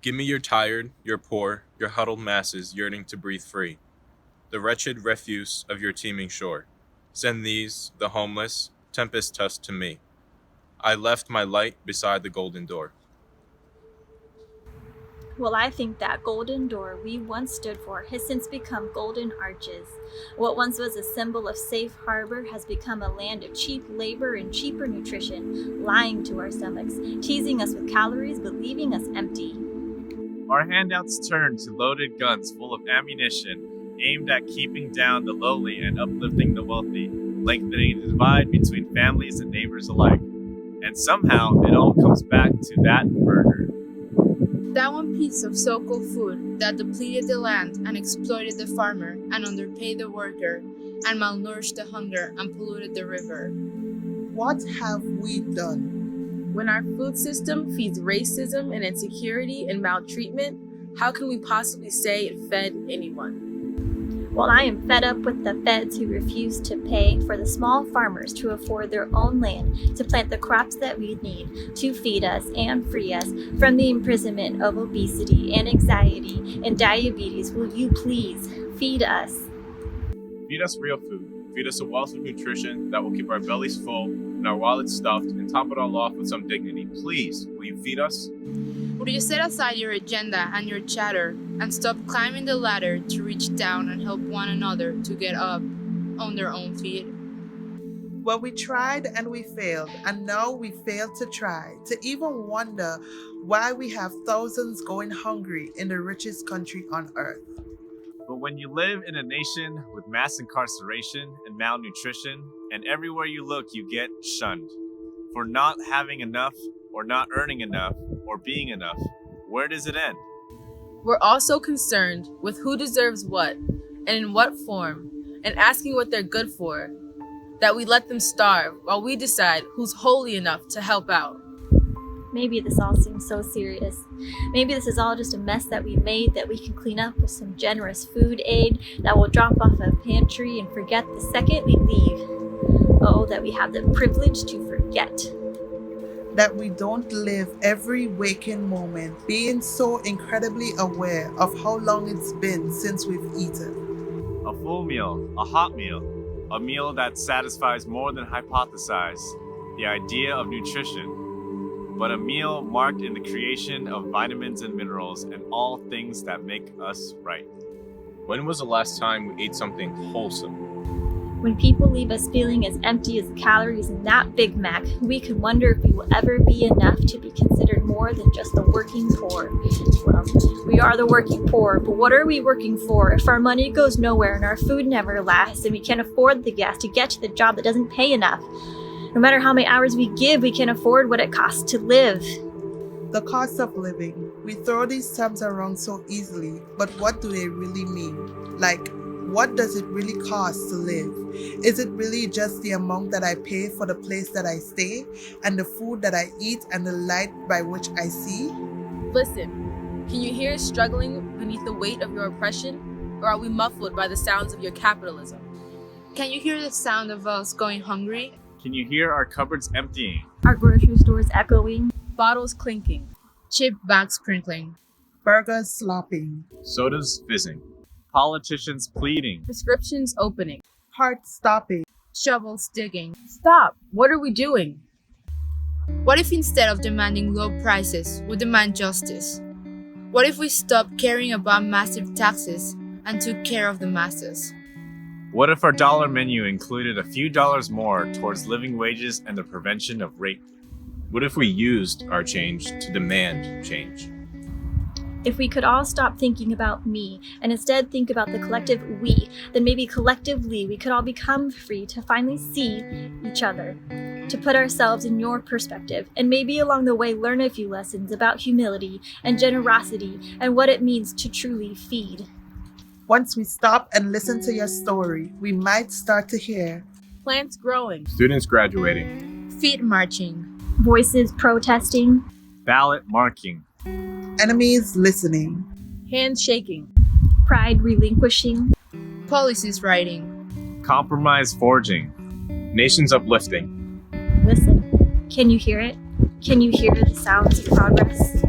Give me your tired, your poor, your huddled masses yearning to breathe free, the wretched refuse of your teeming shore. Send these, the homeless, tempest-tossed to me. I left my light beside the golden door. Well, I think that golden door we once stood for has since become golden arches. What once was a symbol of safe harbor has become a land of cheap labor and cheaper nutrition, lying to our stomachs, teasing us with calories but leaving us empty. Our handouts turn to loaded guns full of ammunition, aimed at keeping down the lowly and uplifting the wealthy, lengthening the divide between families and neighbors alike. And somehow it all comes back to that murder. That one piece of so-called food that depleted the land and exploited the farmer and underpaid the worker and malnourished the hunger and polluted the river. What have we done? When our food system feeds racism and insecurity and maltreatment, how can we possibly say it fed anyone? Well, I am fed up with the feds who refuse to pay for the small farmers to afford their own land to plant the crops that we need to feed us and free us from the imprisonment of obesity and anxiety and diabetes. Will you please feed us? Feed us real food. Feed us a wealth of nutrition that will keep our bellies full and our wallets stuffed and top it all off with some dignity. Please, will you feed us? Would you set aside your agenda and your chatter and stop climbing the ladder to reach down and help one another to get up on their own feet? Well, we tried and we failed, and now we fail to try, to even wonder why we have thousands going hungry in the richest country on earth. But when you live in a nation with mass incarceration and malnutrition, and everywhere you look you get shunned for not having enough or not earning enough or being enough, where does it end? We're also concerned with who deserves what and in what form, and asking what they're good for, that we let them starve while we decide who's holy enough to help out. Maybe this all seems so serious. Maybe this is all just a mess that we made that we can clean up with some generous food aid that will drop off a pantry and forget the second we leave. Oh, that we have the privilege to forget. That we don't live every waking moment being so incredibly aware of how long it's been since we've eaten. A full meal, a hot meal, a meal that satisfies more than hypothesize the idea of nutrition, but a meal marked in the creation of vitamins and minerals and all things that make us right. When was the last time we ate something wholesome? When people leave us feeling as empty as the calories in that Big Mac, we can wonder if we will ever be enough to be considered more than just the working poor. Well, we are the working poor, but what are we working for if our money goes nowhere and our food never lasts and we can't afford the gas to get to the job that doesn't pay enough? No matter how many hours we give, we can't afford what it costs to live. The cost of living. We throw these terms around so easily, but what do they really mean? Like, what does it really cost to live? Is it really just the amount that I pay for the place that I stay, and the food that I eat, and the light by which I see? Listen, can you hear us struggling beneath the weight of your oppression? Or are we muffled by the sounds of your capitalism? Can you hear the sound of us going hungry? Can you hear our cupboards emptying? Our grocery stores echoing. Bottles clinking. Chip bags crinkling. Burgers slopping. Sodas fizzing. Politicians pleading. Prescriptions opening. Heart stopping. Shovels digging. Stop! What are we doing? What if instead of demanding low prices, we demand justice? What if we stopped caring about massive taxes and took care of the masses? What if our dollar menu included a few dollars more towards living wages and the prevention of rape? What if we used our change to demand change? If we could all stop thinking about me and instead think about the collective we, then maybe collectively we could all become free to finally see each other, to put ourselves in your perspective, and maybe along the way learn a few lessons about humility and generosity and what it means to truly feed. Once we stop and listen to your story, we might start to hear Plants growing. Students graduating. Feet marching. Voices protesting. Ballot marking. enemies listening. Hands shaking. Pride relinquishing. Policies writing. Compromise forging. Nations uplifting. Listen, can you hear it? Can you hear the sounds of progress?